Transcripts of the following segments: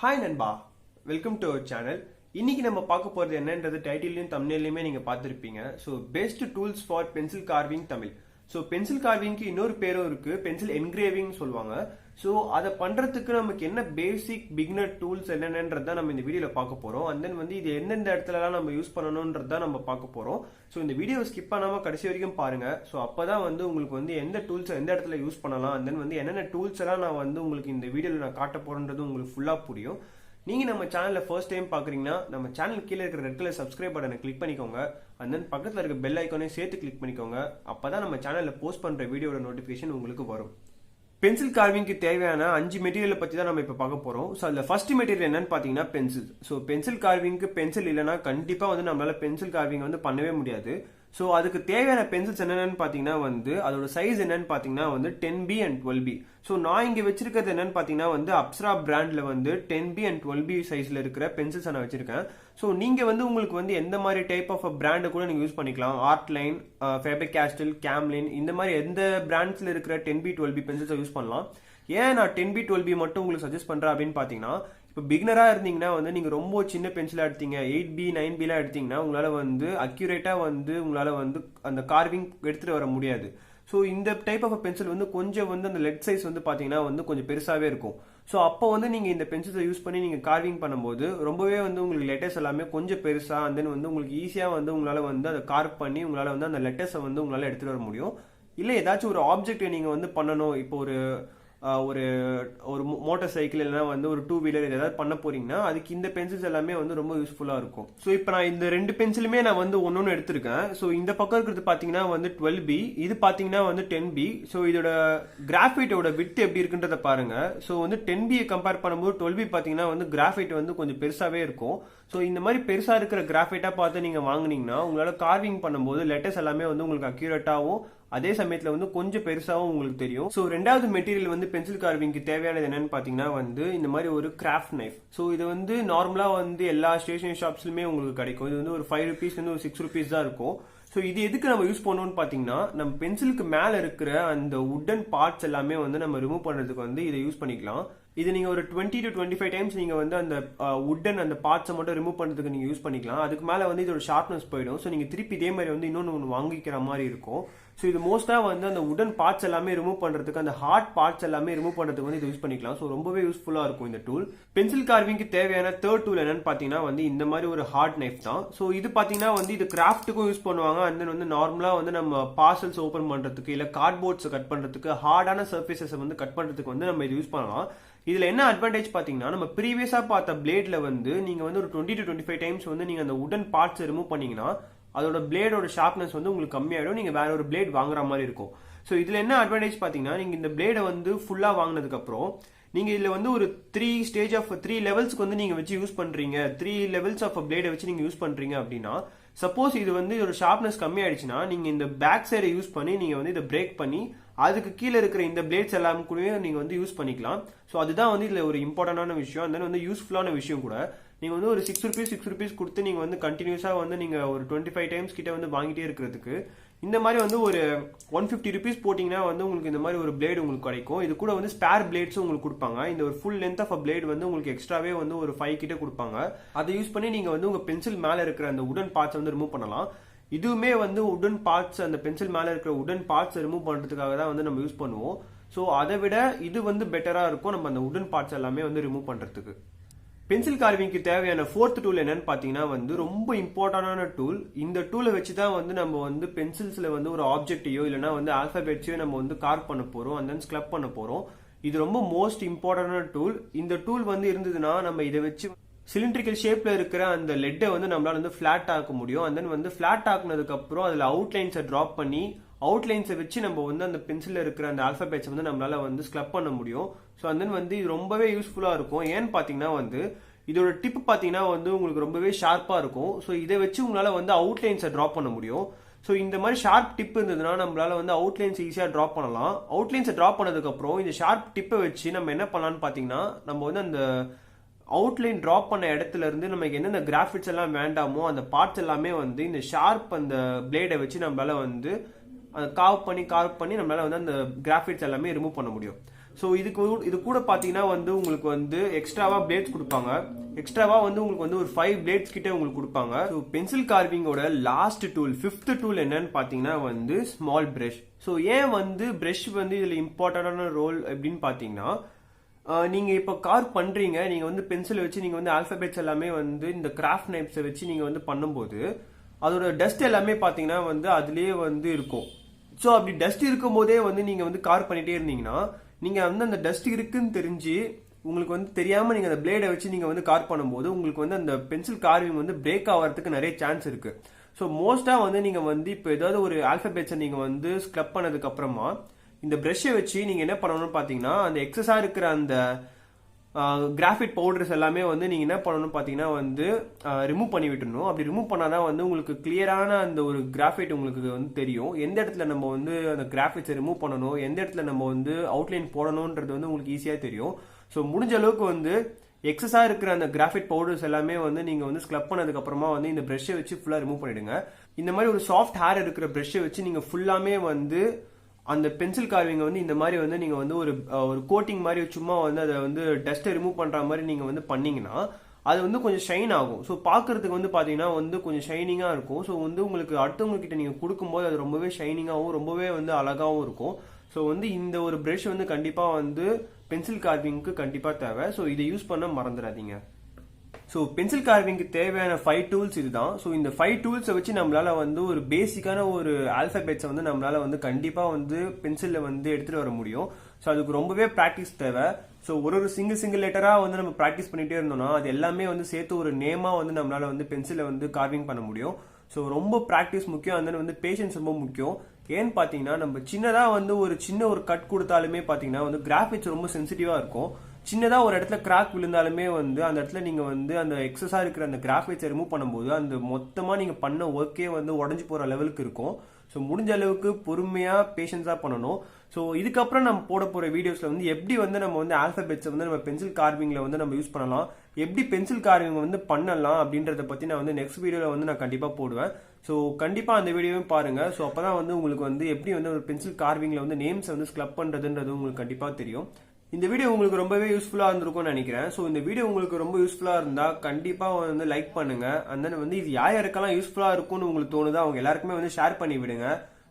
Hi நண்பா, welcome to our channel. இன்னைக்கு நம்ம பார்க்க போறது என்னன்றது டைட்டிலையும் தம்ப்நெயிலையுமே நீங்க பார்த்துருப்பீங்க. So best tools for pencil carving Tamil. So pencil கார்விங்க்கு இன்னொரு பேரும் இருக்கு, பென்சில் என்கிரேவிங் சொல்லுவாங்க. ஸோ அதை பண்றதுக்கு நமக்கு என்ன பேசிக் பிகினர் டூல்ஸ் என்னென்னன்றத நம்ம இந்த வீடியோல பார்க்க போறோம். அண்ட் தென் இது எந்தெந்த இடத்துலலாம் நம்ம யூஸ் பண்ணணும்ன்றத நம்ம பார்க்க போறோம். ஸோ இந்த வீடியோ ஸ்கிப் பண்ணாம கடைசி வரைக்கும் பாருங்க. ஸோ அப்பதான் உங்களுக்கு எந்த டூல்ஸ் எந்த இடத்துல யூஸ் பண்ணலாம், அண்ட் தென் என்னென்ன டூல்ஸ் எல்லாம் நான் உங்களுக்கு இந்த வீடியோல நான் காட்ட போறேன்றது உங்களுக்கு ஃபுல்லா புரியும். நீங்க நம்ம சேனல்ல ஃபர்ஸ்ட் டைம் பாக்குறீங்கன்னா நம்ம சேனல் கீழே இருக்கிற ரெட் கலர் சப்ஸ்கிரைப் பட்டனை கிளிக் பண்ணிக்கோங்க. அண்ட் தென் பக்கத்துல இருக்க பெல் ஐக்கானே சேர்த்து கிளிக் பண்ணிக்கோங்க. அப்பதான் நம்ம சேனல்ல போஸ்ட் பண்ற வீடியோட நோட்டிபிகேஷன் உங்களுக்கு வரும். பென்சில் கார்விங்க்கு தேவையான 5 மெட்டீரியல் பத்தி தான் நம்ம இப்ப பார்க்க போறோம். ஸோ அதுல ஃபர்ஸ்ட் மெட்டீரியல் என்னன்னு பாத்தீங்கன்னா பென்சில். ஸோ பென்சில் கார்விங்க்கு பென்சில் இல்லைன்னா கண்டிப்பா நம்மளால பென்சில் கார்விங் பண்ணவே முடியாது. ஸோ அதுக்கு தேவையான பென்சில்ஸ் என்னென்னு பாத்தீங்கன்னா அதோட சைஸ் என்னன்னு பாத்தீங்கன்னா 10B அண்ட் 12B. ஸோ நான் இங்க வச்சிருக்கிறது என்னன்னு பாத்தீங்கன்னா அப்சரா பிராண்ட்ல 10B அண்ட் 12B சைஸ்ல இருக்கிற பென்சில்ஸ் நான் வச்சிருக்கேன். ஸோ நீங்க உங்களுக்கு எந்த மாதிரி டைப் ஆஃப் பிராண்ட் கூட நீங்க யூஸ் பண்ணிக்கலாம். ஆர்ட்லைன், ஃபேபர் கேஸ்டில், கேம்லின், இந்த மாதிரி எந்த பிராண்ட்ஸ்ல இருக்கிற 10B 12B பென்சில்ஸை யூஸ் பண்ணலாம். ஏன் நான் 10B 12B மட்டும் உங்களுக்கு சஜஸ்ட் பண்றேன் அப்படின்னு பாத்தீங்கன்னா, இப்போ பிகினரா இருந்தீங்கன்னா நீங்க ரொம்ப சின்ன பென்சிலா எடுத்தீங்க, 8B 9B எல்லாம் எடுத்தீங்கன்னா உங்களால அக்யூரேட்டா உங்களால அந்த கார்விங் எடுத்துட்டு வர முடியாது. ஸோ இந்த டைப் ஆஃப் பென்சில் கொஞ்சம் அந்த லெட் சைஸ் பாத்தீங்கன்னா கொஞ்சம் பெருசாவே இருக்கும். ஸோ அப்போ நீங்க இந்த பென்சில்ஸை யூஸ் பண்ணி நீங்க கார்விங் பண்ணும்போது ரொம்பவே உங்களுக்கு லெட்டர்ஸ் எல்லாமே கொஞ்சம் பெருசா அண்ட் தென் உங்களுக்கு ஈஸியா உங்களால அதை கார்வ் பண்ணி உங்களால அந்த லெட்டர்ஸை உங்களால எடுத்துட்டு வர முடியும். இல்ல ஏதாச்சும் ஒரு ஆப்ஜெக்ட் நீங்க பண்ணணும், இப்போ ஒரு மோட்டார் சைக்கிள் இல்லைன்னா ஒரு 2 வீலர் ஏதாவது பண்ண போறீங்கன்னா அதுக்கு இந்த பென்சில்ஸ் எல்லாமே ரொம்ப யூஸ்ஃபுல்லா இருக்கும். ஸோ இப்போ நான் இந்த 2 பென்சிலுமே நான் ஒன்னொன்னு எடுத்திருக்கேன். ஸோ இந்த பக்கம் இருக்கிறது பாத்தீங்கன்னா 12B, இது பாத்தீங்கன்னா 10B. ஸோ இதோட கிராஃபைட்டோட விட்த் எப்படி இருக்குன்றத பாருங்க. ஸோ 10B கம்பேர் பண்ணும்போது 12B பாத்தீங்கன்னா கிராஃபைட் கொஞ்சம் பெருசாவே இருக்கும். ஸோ இந்த மாதிரி பெருசா இருக்கிற கிராஃபைட்டா பார்த்து நீங்க வாங்குனீங்கன்னா உங்களால கார்விங் பண்ணும்போது லெட்டர்ஸ் எல்லாமே உங்களுக்கு அக்யூரேட்டாவும் அதே சமயத்துல கொஞ்சம் பெருசாவும் உங்களுக்கு தெரியும். சோ ரெண்டாவது மெட்டீரியல் பென்சில் கார்விங்க்கு தேவையானது என்னன்னு பாத்தீங்கன்னா இந்த மாதிரி ஒரு கிராஃப்ட் நைஃப். சோ இது நார்மலா எல்லா ஸ்டேஷனரி ஷாப்ஸ்லயுமே உங்களுக்கு கிடைக்கும். இது ஒரு 5 rupees ஒரு 6 rupees தான் இருக்கும். சோ இது எதுக்கு நம்ம யூஸ் பண்ணுவோம்னு பாத்தீங்கன்னா, நம்ம பென்சிலுக்கு மேல இருக்கிற அந்த வுடன் பார்ட்ஸ் எல்லாமே நம்ம ரிமூவ் பண்றதுக்கு இதை யூஸ் பண்ணிக்கலாம். இது நீங்க ஒரு 20 to 25 டைம்ஸ் நீங்க அந்த வுடன் அந்த பார்ட்ஸை மட்டும் ரிமூவ் பண்றதுக்கு நீங்க யூஸ் பண்ணிக்கலாம். அதுக்கு மேல இதோட ஷார்ப்னஸ் போயிடும். சோ நீங்க திருப்பி இதே மாதிரி இன்னொன்னு வாங்கிக்கிற மாதிரி இருக்கும். ஸோ இது மோஸ்டா அந்த வுடன் பார்ட்ஸ் எல்லாமே ரிமூவ் பண்றதுக்கு, அந்த ஹார்ட் பார்ட்ஸ் எல்லாமே ரிமூவ் பண்றதுக்கு இது யூஸ் பண்ணிக்கலாம். ஸோ ரொம்பவே யூஸ்ஃபுல்லா இருக்கும் இந்த டூல். பென்சில் கார்விங்க்கு தேவையான தேர்ட் டூல் என்னன்னு பாத்தீங்கன்னா இந்த மாதிரி ஒரு ஹார்ட் நைஃப் தான். ஸோ இது பாத்தீங்கன்னா இது கிராஃப்ட்டுக்கும் யூஸ் பண்ணுவாங்க. அண்ட் தென் நார்மலா நம்ம பார்சல்ஸ் ஓபன் பண்றதுக்கு இல்ல கார்ட்போர்ட்ஸ் கட் பண்றதுக்கு, ஹார்டான சர்ஃபேசஸ் கட் பண்றதுக்கு நம்ம இது யூஸ் பண்ணலாம். இதுல என்ன அட்வான்டேஜ் பாத்தீங்கன்னா, நம்ம ப்ரீவியஸா பார்த்த பிளேட்ல நீங்க ஒரு 20 to 25 டைம்ஸ் நீங்க அந்த வுடன் பார்ட்ஸ் ரிமூவ் பண்ணீங்கன்னா அதோட பிளேடோட ஷார்ப்னஸ் உங்களுக்கு கம்மியாயிடும். நீங்க வேற ஒரு பிளேட் வாங்குற மாதிரி இருக்கும். சோ இதுல என்ன அட்வான்டேஜ் பாத்தீங்கன்னா, நீங்க இந்த பிளேடை ஃபுல்லா வாங்கினதுக்கு அப்புறம் நீங்க இதுல ஒரு 3 லெவல்ஸ்க்கு நீங்க வச்சு யூஸ் பண்றீங்க, 3 லெவல்ஸ் ஆஃப் பிளேடை வச்சு நீங்க யூஸ் பண்றீங்க அப்படின்னா, சப்போஸ் இது இதோட ஷார்ப்னஸ் கம்மி ஆயிடுச்சுன்னா நீங்க இந்த பேக் சைடை யூஸ் பண்ணி நீங்க இதை பிரேக் பண்ணி அதுக்கு கீழே இருக்கிற இந்த பிளேட்ஸ் எல்லாம் கூட நீங்க யூஸ் பண்ணிக்கலாம். சோ அதுதான் இதுல ஒரு இம்பார்ட்டன்டான விஷயம். அந்த யூஸ்ஃபுல்லான விஷயம் கூட. நீங்க ஒரு 6 rupees கொடுத்து நீங்க கண்டினியூஸா நீங்க ஒரு 25 டைம்ஸ் கிட்ட வாங்கிட்டே இருக்கிறதுக்கு இந்த மாதிரி ஒரு 150 rupees போட்டீங்கன்னா உங்களுக்கு இந்த மாதிரி ஒரு பிளேட் உங்களுக்கு கிடைக்கும். இது கூட ஸ்பேர் பிளேட்ஸும் உங்களுக்கு கொடுப்பாங்க. இந்த ஒரு ஃபுல் லென்த் ஆஃப் பிளேட் உங்களுக்கு எக்ஸ்ட்ராவே ஒரு 5 கிட்ட கொடுப்பாங்க. அதை யூஸ் பண்ணி நீங்க உங்க பென்சில் மேல இருக்கிற அந்த வுடன் பார்ட்ஸ் ரிமூவ் பண்ணலாம். இதுவுமே வுடன் பார்ட்ஸ், அந்த பென்சில் மேல இருக்கிற வுடன் பார்ட்ஸ் ரிமூவ் பண்றதுக்காக தான் நம்ம யூஸ் பண்ணுவோம். சோ அதை விட இது பெட்டரா இருக்கும் நம்ம அந்த வுடன் பார்ட்ஸ் எல்லாமே ரிமூவ் பண்றதுக்கு. பென்சில் கார்விங்க்கு தேவையான ஃபோர்த் டூல் என்னன்னு பாத்தீங்கன்னா ரொம்ப இம்பார்ட்டன்டான டூல். இந்த டூலை வச்சுதான் நம்ம பென்சில்ஸ்ல ஒரு ஆப்ஜெக்டையோ இல்லைன்னா ஆல்பாபெட்ஸையோ நம்ம கார்வ் பண்ண போறோம், அந்த ஸ்க்ரப் பண்ண போறோம். இது ரொம்ப மோஸ்ட் இம்பார்ட்டன்டான டூல். இந்த டூல் இருந்ததுன்னா நம்ம இதை வச்சு சிலிண்ட்ரிக்கல் ஷேப்ல இருக்கிற அந்த லெட்டை நம்மளால ஃபிளாட் ஆக்க முடியும். அண்ட் தென் ஃபிளாட் ஆக்குனதுக்கு அப்புறம் அதுல அவுட்லைன்ஸை டிராப் பண்ணி அவுட்லைன்ஸை வச்சு நம்ம அந்த பென்சில்ல இருக்கிற அந்த ஆல்பாபெட்ஸ் நம்மளால ஸ்க்ரப் பண்ண முடியும். ஸோ அண்ட் தென் இது ரொம்பவே யூஸ்ஃபுல்லா இருக்கும். ஏன்னு பாத்தீங்கன்னா இதோட டிப் பாத்தீங்கன்னா உங்களுக்கு ரொம்பவே ஷார்ப்பா இருக்கும். ஸோ இதை வச்சு உங்களால அவுட்லைன்ஸை டிராப் பண்ண முடியும். ஸோ இந்த மாதிரி ஷார்ப் டிப் இருந்ததுன்னா நம்மளால அவுட்லைன்ஸ் ஈஸியா டிராப் பண்ணலாம். அவுட்லைன்ஸை டிராப் பண்ணதுக்கு அப்புறம் இந்த ஷார்ப் டிப்பை வச்சு நம்ம என்ன பண்ணலாம்னு பாத்தீங்கன்னா, நம்ம அந்த அவுட்லைன் டிராப் பண்ண இடத்துல இருந்து நமக்கு என்னென்ன கிராஃபிக்ஸ் எல்லாம் வேண்டாமோ அந்த பார்ட்ஸ் எல்லாமே இந்த ஷார்ப் அந்த பிளேடை வச்சு நம்மளால கார்வ் பண்ணி நம்மளால அந்த கிராஃபிக்ஸ் எல்லாமே ரிமூவ் பண்ண முடியும். ஸோ இது கூட பார்த்தீங்கன்னா வந்து உங்களுக்கு வந்து எக்ஸ்ட்ராவா பிளேட்ஸ் கொடுப்பாங்க. எக்ஸ்ட்ராவா வந்து உங்களுக்கு வந்து ஒரு 5 பிளேட்ஸ் கிட்ட உங்களுக்கு கொடுப்பாங்க. ஸோ பென்சில் கார்விங்கோட லாஸ்ட் டூல் 5th டூல் என்னன்னு பார்த்தீங்கன்னா வந்து ஸ்மால் பிரஷ். ஸோ ஏன் வந்து பிரஷ் வந்து இதில் இம்பார்ட்டன்டான ரோல் அப்படின்னு பார்த்தீங்கன்னா, நீங்க இப்போ கார்வ் பண்றீங்க, நீங்க வந்து பென்சில் வச்சு நீங்க வந்து ஆல்பபெட்ஸ் எல்லாமே வந்து இந்த கிராஃப்ட் நைப்ஸை வச்சு நீங்க வந்து பண்ணும்போது அதோட டஸ்ட் எல்லாமே பாத்தீங்கன்னா வந்து அதுலயே வந்து இருக்கும். ஸோ அப்படி டஸ்ட் இருக்கும் போதே வந்து நீங்க வந்து கார்வ் பண்ணிட்டே இருந்தீங்கன்னா, நீங்க வந்து அந்த டஸ்ட் இருக்குன்னு தெரிஞ்சு உங்களுக்கு வந்து தெரியாம நீங்க அந்த பிளேடை வச்சு நீங்க வந்து கார்வ் பண்ணும்போது உங்களுக்கு வந்து அந்த பென்சில் கார்விங் வந்து பிரேக் ஆகிறதுக்கு நிறைய சான்ஸ் இருக்கு. ஸோ மோஸ்டா வந்து நீங்க வந்து இப்போ ஏதாவது ஒரு ஆல்பபெட்ஸை நீங்க வந்து ஸ்க்ரப் பண்ணதுக்கு அப்புறமா இந்த பிரஷை வச்சு நீங்க என்ன பண்ணணும்னு பாத்தீங்கன்னா, அந்த எக்ஸஸா இருக்கிற அந்த கிராஃபைட் பவுடர்ஸ் எல்லாமே வந்து நீங்க என்ன பண்ணணும் பாத்தீங்கன்னா வந்து ரிமூவ் பண்ணி விட்டுணும். அப்படி ரிமூவ் பண்ணாதான் வந்து உங்களுக்கு கிளியரான அந்த ஒரு கிராஃபைட் உங்களுக்கு வந்து தெரியும். எந்த இடத்துல நம்ம வந்து அந்த கிராஃபைட்ஸை ரிமூவ் பண்ணணும், எந்த இடத்துல நம்ம வந்து அவுட்லைன் போடணும்ன்றது வந்து உங்களுக்கு ஈஸியா தெரியும். ஸோ முடிஞ்ச அளவுக்கு வந்து எக்ஸஸா இருக்கிற அந்த கிராஃபைட் பவுடர்ஸ் எல்லாமே வந்து நீங்க வந்து ஸ்க்ரப் பண்ணதுக்கு அப்புறமா வந்து இந்த பிரஷை வச்சு ஃபுல்லா ரிமூவ் பண்ணிடுங்க. இந்த மாதிரி ஒரு சாஃப்ட் ஹேர் இருக்கிற பிரஷை வச்சு நீங்க ஃபுல்லாமே வந்து அந்த பென்சில் கார்விங்க வந்து இந்த மாதிரி வந்து நீங்க வந்து ஒரு கோட்டிங் மாதிரி சும்மா வந்து அதை வந்து டஸ்ட்டை ரிமூவ் பண்ற மாதிரி நீங்க வந்து பண்ணீங்கன்னா அது வந்து கொஞ்சம் ஷைன் ஆகும். ஸோ பாக்குறதுக்கு வந்து பாத்தீங்கன்னா வந்து கொஞ்சம் ஷைனிங்கா இருக்கும். ஸோ வந்து உங்களுக்கு அடுத்தவங்க கிட்ட நீங்க கொடுக்கும்போது அது ரொம்பவே ஷைனிங்காகவும் ரொம்பவே வந்து அழகாவும் இருக்கும். ஸோ வந்து இந்த ஒரு பிரஷ் வந்து கண்டிப்பா வந்து பென்சில் கார்விங்க்கு கண்டிப்பா தேவை. ஸோ இதை யூஸ் பண்ண மறந்துடாதீங்க. ஸோ பென்சில் கார்விங்க்கு தேவையான 5 டூல்ஸ் இதுதான். ஸோ இந்த 5 டூல்ஸை வச்சு நம்மளால வந்து ஒரு பேசிக்கான ஒரு ஆல்பபெட்ஸை வந்து நம்மளால வந்து கண்டிப்பா வந்து பென்சில்ல வந்து எடுத்துட்டு வர முடியும். ஸோ அதுக்கு ரொம்பவே ப்ராக்டிஸ் தேவை. ஸோ ஒரு சிங்கிள் லெட்டரா வந்து நம்ம ப்ராக்டிஸ் பண்ணிட்டே இருந்தோம்னா அது எல்லாமே வந்து சேர்த்து ஒரு நேமா வந்து நம்மளால வந்து பென்சிலை வந்து கார்விங் பண்ண முடியும். ஸோ ரொம்ப ப்ராக்டிஸ் முக்கியம். அந்த வந்து பேஷன்ஸ் ரொம்ப முக்கியம். ஏன்னு பாத்தீங்கன்னா நம்ம சின்னதா வந்து ஒரு சின்ன ஒரு கட் கொடுத்தாலுமே பாத்தீங்கன்னா வந்து கிராஃபிக்ஸ் ரொம்ப சென்சிட்டிவா இருக்கும். சின்னதா ஒரு இடத்துல கிராக் விழுந்தாலுமே வந்து அந்த இடத்துல நீங்க வந்து அந்த எக்ஸஸா இருக்கிற அந்த கிராஃபிக்ஸை ரிமூவ் பண்ணும்போது அந்த மொத்தமா நீங்க பண்ண ஒர்க்கே வந்து உடஞ்சு போற லெவலுக்கு இருக்கும். ஸோ முடிஞ்ச அளவுக்கு பொறுமையா பேஷன்ஸா பண்ணணும். ஸோ இதுக்கப்புறம் நம்ம போட போற வீடியோஸ்ல வந்து எப்படி வந்து நம்ம வந்து ஆல்பபெட்ஸை வந்து நம்ம பென்சில் கார்விங்ல வந்து நம்ம யூஸ் பண்ணலாம், எப்படி பென்சில் கார்விங் வந்து பண்ணலாம் அப்படின்றத பத்தி நான் வந்து நெக்ஸ்ட் வீடியோல வந்து நான் கண்டிப்பா போடுவேன். ஸோ கண்டிப்பா அந்த வீடியோவும் பாருங்க. ஸோ அப்பதான் வந்து உங்களுக்கு வந்து எப்படி வந்து ஒரு பென்சில் கார்விங்ல வந்து நேம்ஸ் வந்து ஸ்க்ரப் பண்றதுன்றது உங்களுக்கு கண்டிப்பா தெரியும். இந்த வீடியோ உங்களுக்கு ரொம்பவே யூஸ்ஃபுல்லா இருந்திருக்கும்னு நினைக்கிறேன். ஸோ இந்த வீடியோ உங்களுக்கு ரொம்ப யூஸ்ஃபுல்லா இருந்தா கண்டிப்பா வந்து லைக் பண்ணுங்க. அண்ட் வந்து இது யாருக்கெல்லாம் யூஸ்ஃபுல்லா இருக்கும்னு உங்களுக்கு தோணுதோ அவங்க எல்லாருக்குமே வந்து ஷேர் பண்ணி விடுங்க.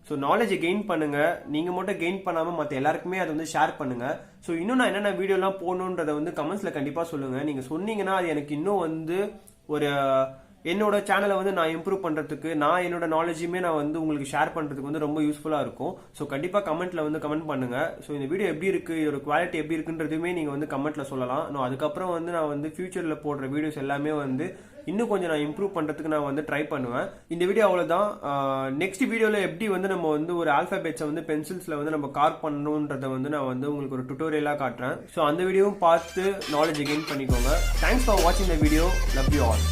ஸோ நாலேஜை கெயின் பண்ணுங்க. நீங்க மட்டும் கெயின் பண்ணாம மற்ற எல்லாருக்குமே அதை வந்து ஷேர் பண்ணுங்க. ஸோ இன்னும் நான் என்னென்ன வீடியோலாம் போடணுன்றதை வந்து கமெண்ட்ஸ்ல கண்டிப்பா சொல்லுங்க. நீங்க சொன்னீங்கன்னா அது எனக்கு இன்னும் வந்து ஒரு என்னோட சேனலை வந்து நான் இம்ப்ரூவ் பண்றதுக்கு, நான் என்னோட நாலேஜுமே நான் வந்து உங்களுக்கு ஷேர் பண்றதுக்கு வந்து ரொம்ப யூஸ்ஃபுல்லா இருக்கும். ஸோ கண்டிப்பா கமெண்ட்ல வந்து கமெண்ட் பண்ணுங்க. ஸோ இந்த வீடியோ எப்படி இருக்கு, இதோட குவாலிட்டி எப்படி இருக்குன்றதுமே நீங்க வந்து கமெண்ட்ல சொல்லலாம். அதுக்கப்புறம் வந்து நான் வந்து ஃபியூச்சர்ல போடுற வீடியோஸ் எல்லாமே வந்து இன்னும் கொஞ்சம் நான் இம்ப்ரூவ் பண்றதுக்கு நான் வந்து ட்ரை பண்ணுவேன். இந்த வீடியோ அவ்வளவுதான். நெக்ஸ்ட் வீடியோல எப்படி வந்து நம்ம வந்து ஒரு ஆல்பபெட்ஸை வந்து பென்சில்ஸ்ல வந்து நம்ம கார்வ் பண்ணணும்ன்றத வந்து நான் வந்து உங்களுக்கு ஒரு டுட்டோரியலா காட்டுறேன். ஸோ அந்த வீடியோவும் பார்த்து நாலேஜ் கெயின் பண்ணிக்கோங்க. தேங்க்ஸ் ஃபார் வாட்சிங் the video. Love you all.